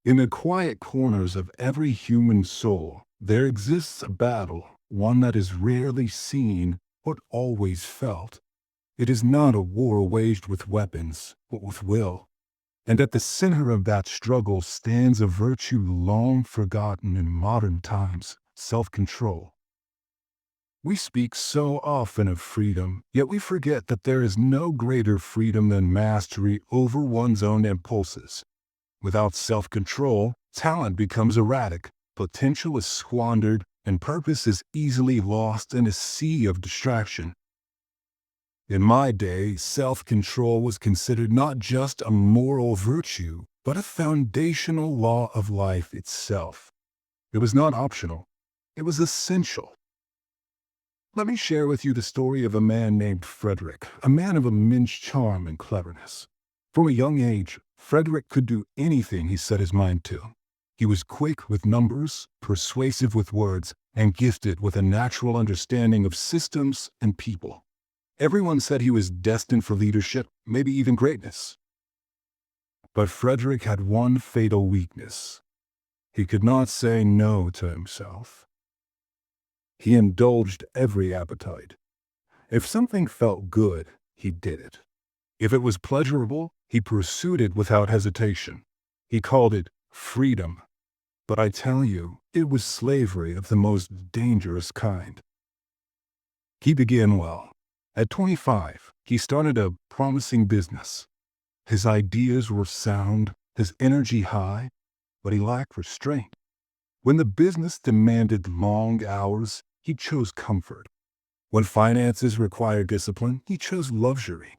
In the quiet corners of every human soul, there exists a battle, one that is rarely seen but always felt. It is not a war waged with weapons, but with will. And at the center of that struggle stands a virtue long forgotten in modern times: self-control. We speak so often of freedom, yet we forget that there is no greater freedom than mastery over one's own impulses. Without self-control, talent becomes erratic, potential is squandered, and purpose is easily lost in a sea of distraction. In my day, self-control was considered not just a moral virtue, but a foundational law of life itself. It was not optional. It was essential. Let me share with you the story of a man named Frederick, a man of immense charm and cleverness. From a young age, Frederick could do anything he set his mind to. He was quick with numbers, persuasive with words, and gifted with a natural understanding of systems and people. Everyone said he was destined for leadership, maybe even greatness. But Frederick had one fatal weakness. He could not say no to himself. He indulged every appetite. If something felt good, he did it. If it was pleasurable, he pursued it without hesitation. He called it freedom. But I tell you, it was slavery of the most dangerous kind. He began well. At 25, he started a promising business. His ideas were sound, his energy high, but he lacked restraint. When the business demanded long hours, he chose comfort. When finances required discipline, he chose luxury.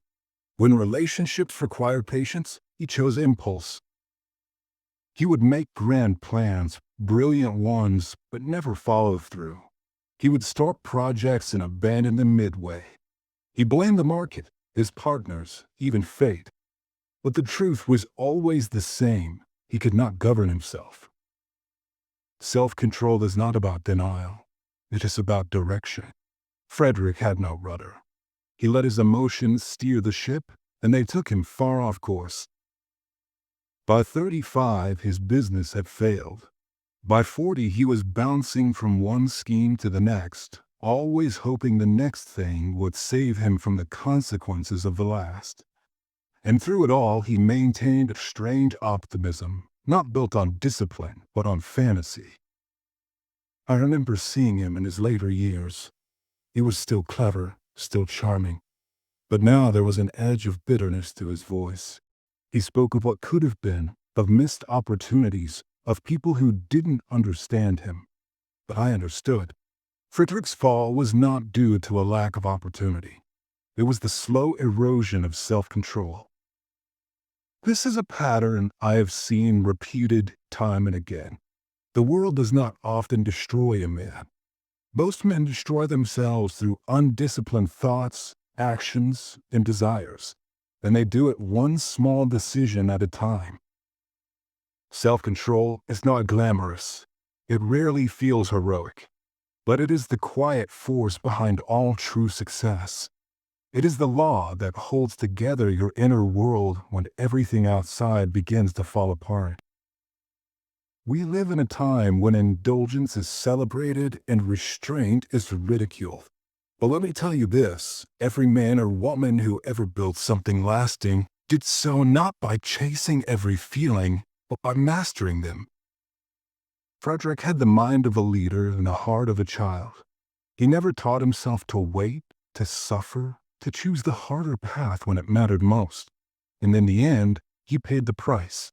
When relationships required patience, he chose impulse. He would make grand plans, brilliant ones, but never follow through. He would start projects and abandon them midway. He blamed the market, his partners, even fate. But the truth was always the same: he could not govern himself. Self-control is not about denial. It is about direction. Frederick had no rudder. He let his emotions steer the ship, and they took him far off course. By 35, his business had failed. By 40, he was bouncing from one scheme to the next, always hoping the next thing would save him from the consequences of the last. And through it all, he maintained a strange optimism, not built on discipline, but on fantasy. I remember seeing him in his later years. He was still clever, still charming, but now there was an edge of bitterness to his voice. He spoke of what could have been, of missed opportunities, of people who didn't understand him. But I understood. Frederick's fall was not due to a lack of opportunity. It was the slow erosion of self-control. This is a pattern I have seen repeated time and again. The world does not often destroy a man. Most men destroy themselves through undisciplined thoughts, actions, and desires, and they do it one small decision at a time. Self-control is not glamorous. It rarely feels heroic, but it is the quiet force behind all true success. It is the law that holds together your inner world when everything outside begins to fall apart. We live in a time when indulgence is celebrated and restraint is ridiculed. But let me tell you this: every man or woman who ever built something lasting did so not by chasing every feeling, but by mastering them. Frederick had the mind of a leader and the heart of a child. He never taught himself to wait, to suffer, to choose the harder path when it mattered most. And in the end, he paid the price.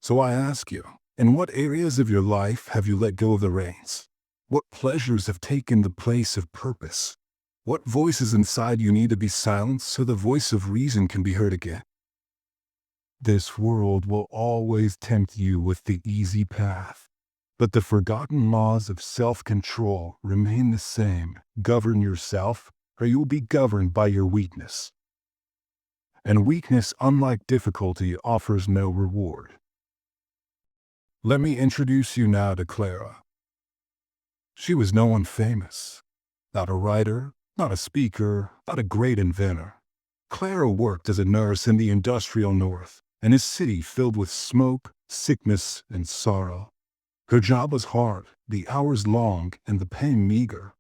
So I ask you, in what areas of your life have you let go of the reins? What pleasures have taken the place of purpose? What voices inside you need to be silenced so the voice of reason can be heard again? This world will always tempt you with the easy path, but the forgotten laws of self-control remain the same. Govern yourself, or you'll be governed by your weakness. And weakness, unlike difficulty, offers no reward. Let me introduce you now to Clara. She was no one famous. Not a writer, not a speaker, not a great inventor. Clara worked as a nurse in the industrial North, in a city filled with smoke, sickness, and sorrow. Her job was hard, the hours long, and the pay meager.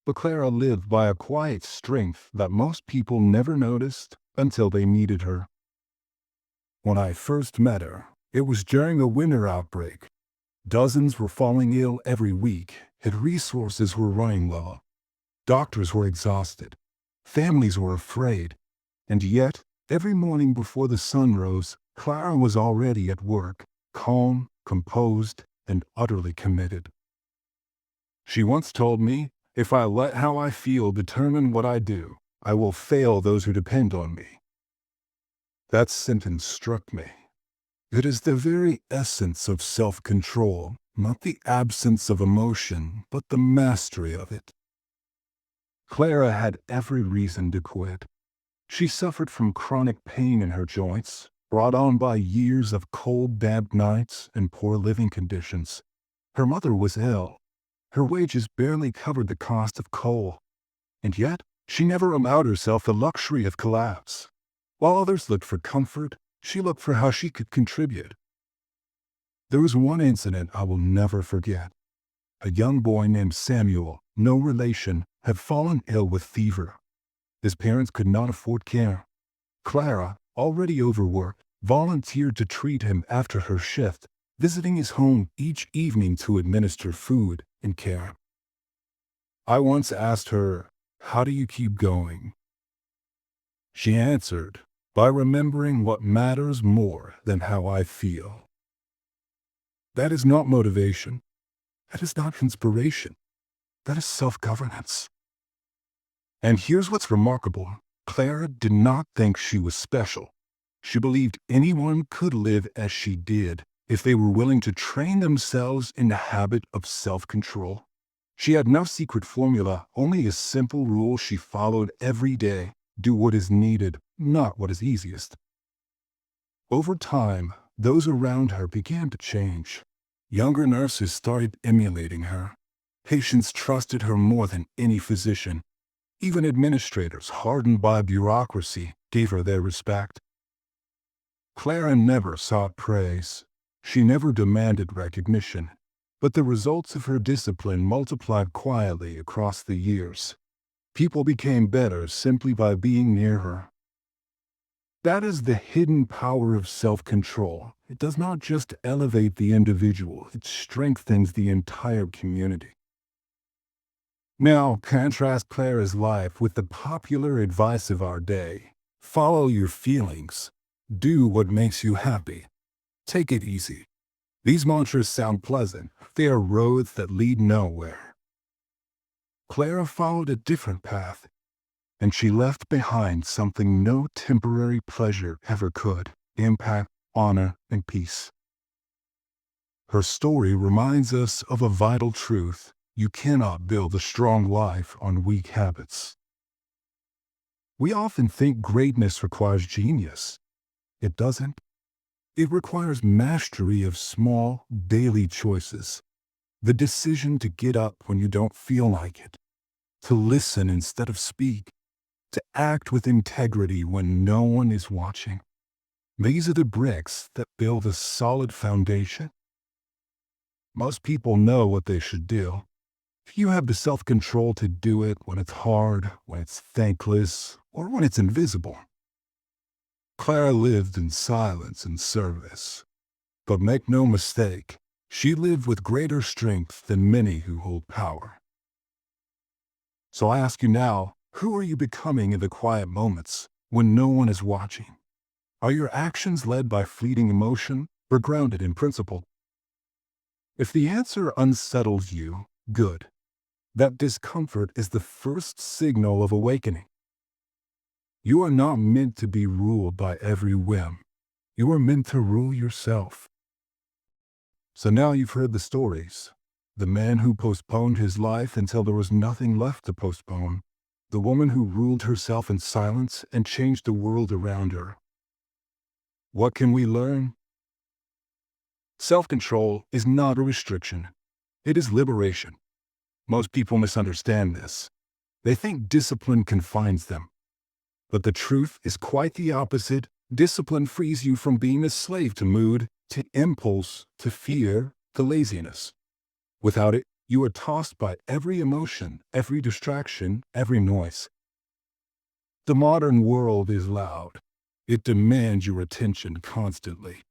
But Clara lived by a quiet strength that most people never noticed until they needed her. When I first met her, it was during a winter outbreak. Dozens were falling ill every week, and resources were running low. Doctors were exhausted. Families were afraid. And yet, every morning before the sun rose, Clara was already at work, calm, composed, and utterly committed. She once told me, "If I let how I feel determine what I do, I will fail those who depend on me." That sentence struck me. It is the very essence of self-control, not the absence of emotion, but the mastery of it. Clara had every reason to quit. She suffered from chronic pain in her joints, brought on by years of cold, damp nights and poor living conditions. Her mother was ill. Her wages barely covered the cost of coal. And yet, she never allowed herself the luxury of collapse. While others looked for comfort, she looked for how she could contribute. There was one incident I will never forget. A young boy named Samuel, no relation, had fallen ill with fever. His parents could not afford care. Clara, already overworked, volunteered to treat him after her shift, visiting his home each evening to administer food and care. I once asked her, "How do you keep going?" She answered, "By remembering what matters more than how I feel." That is not motivation. That is not inspiration. That is self-governance. And here's what's remarkable. Clara did not think she was special. She believed anyone could live as she did if they were willing to train themselves in the habit of self-control. She had no secret formula, only a simple rule she followed every day: do what is needed, not what is easiest. Over time, those around her began to change. Younger nurses started emulating her. Patients trusted her more than any physician. Even administrators, hardened by bureaucracy, gave her their respect. Clara never sought praise. She never demanded recognition. But the results of her discipline multiplied quietly across the years. People became better simply by being near her. That is the hidden power of self-control. It does not just elevate the individual, it strengthens the entire community. Now, contrast Clara's life with the popular advice of our day. Follow your feelings. Do what makes you happy. Take it easy. These mantras sound pleasant. They are roads that lead nowhere. Clara followed a different path, and she left behind something no temporary pleasure ever could: impact, honor, and peace. Her story reminds us of a vital truth. You cannot build a strong life on weak habits. We often think greatness requires genius. It doesn't. It requires mastery of small, daily choices. The decision to get up when you don't feel like it. To listen instead of speak. To act with integrity when no one is watching. These are the bricks that build a solid foundation. Most people know what they should do. If you have the self-control to do it when it's hard, when it's thankless, or when it's invisible. Clara lived in silence and service. But make no mistake, she lived with greater strength than many who hold power. So I ask you now, who are you becoming in the quiet moments when no one is watching? Are your actions led by fleeting emotion or grounded in principle? If the answer unsettles you, good. That discomfort is the first signal of awakening. You are not meant to be ruled by every whim. You are meant to rule yourself. So now you've heard the stories. The man who postponed his life until there was nothing left to postpone. The woman who ruled herself in silence and changed the world around her. What can we learn? Self-control is not a restriction. It is liberation. Most people misunderstand this. They think discipline confines them. But the truth is quite the opposite. Discipline frees you from being a slave to mood to impulse, to fear, to laziness. Without it, you are tossed by every emotion, every distraction, every noise. The modern world is loud. It demands your attention constantly.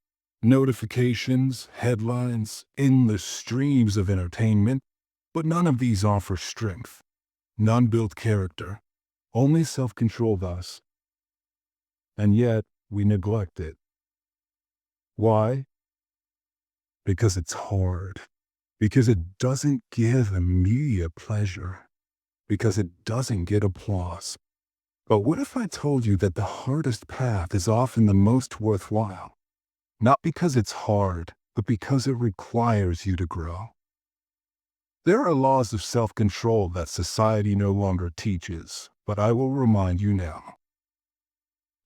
Notifications, headlines, endless streams of entertainment, but none of these offer strength. None build character. Only self-control thus. And yet, we neglect it. Why? Because it's hard. Because it doesn't give immediate pleasure. Because it doesn't get applause. But what if I told you that the hardest path is often the most worthwhile? Not because it's hard, but because it requires you to grow. There are laws of self-control that society no longer teaches, but I will remind you now.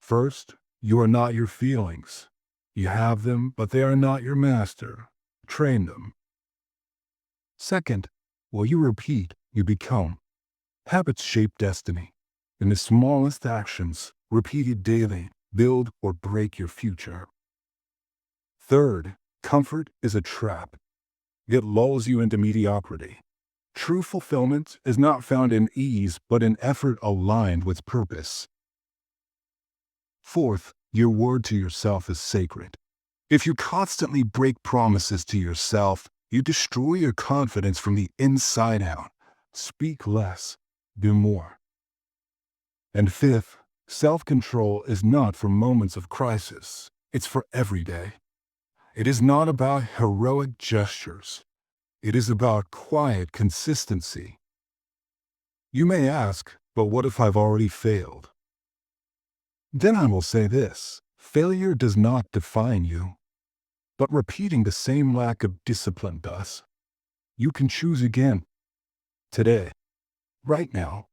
First, you are not your feelings. You have them, but they are not your master. Train them. Second, what you repeat, you become. Habits shape destiny. In the smallest actions, repeated daily, build or break your future. Third, comfort is a trap. It lulls you into mediocrity. True fulfillment is not found in ease, but in effort aligned with purpose. Fourth, your word to yourself is sacred. If you constantly break promises to yourself, you destroy your confidence from the inside out. Speak less, do more. And fifth, self-control is not for moments of crisis. It's for every day. It is not about heroic gestures. It is about quiet consistency. You may ask, but what if I've already failed? Then I will say this: failure does not define you, but repeating the same lack of discipline does. You can choose again, today, right now.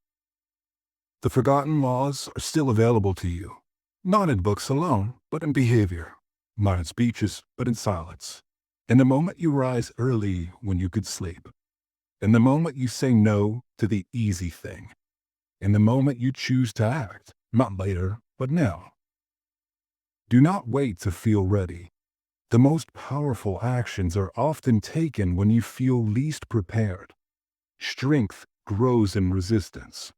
The forgotten laws are still available to you, not in books alone, but in behavior, not in speeches, but in silence. In the moment you rise early when you could sleep, in the moment you say no to the easy thing, in the moment you choose to act, not later, but now. Do not wait to feel ready. The most powerful actions are often taken when you feel least prepared. Strength grows in resistance.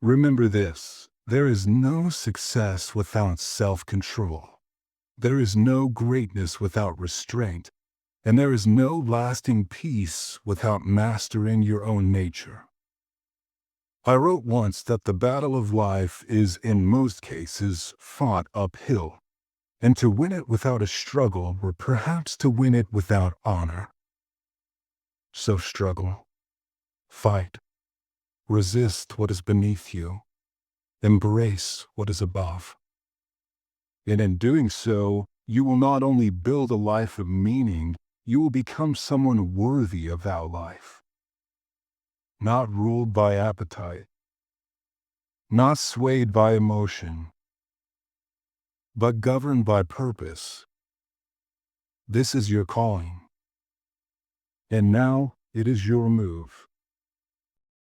Remember this: there is no success without self-control. There is no greatness without restraint, and there is no lasting peace without mastering your own nature. I wrote once that the battle of life is, in most cases, fought uphill, and to win it without a struggle were perhaps to win it without honor. So struggle, fight, resist what is beneath you, embrace what is above. And in doing so, you will not only build a life of meaning, you will become someone worthy of that life. Not ruled by appetite, not swayed by emotion, but governed by purpose. This is your calling. And now it is your move.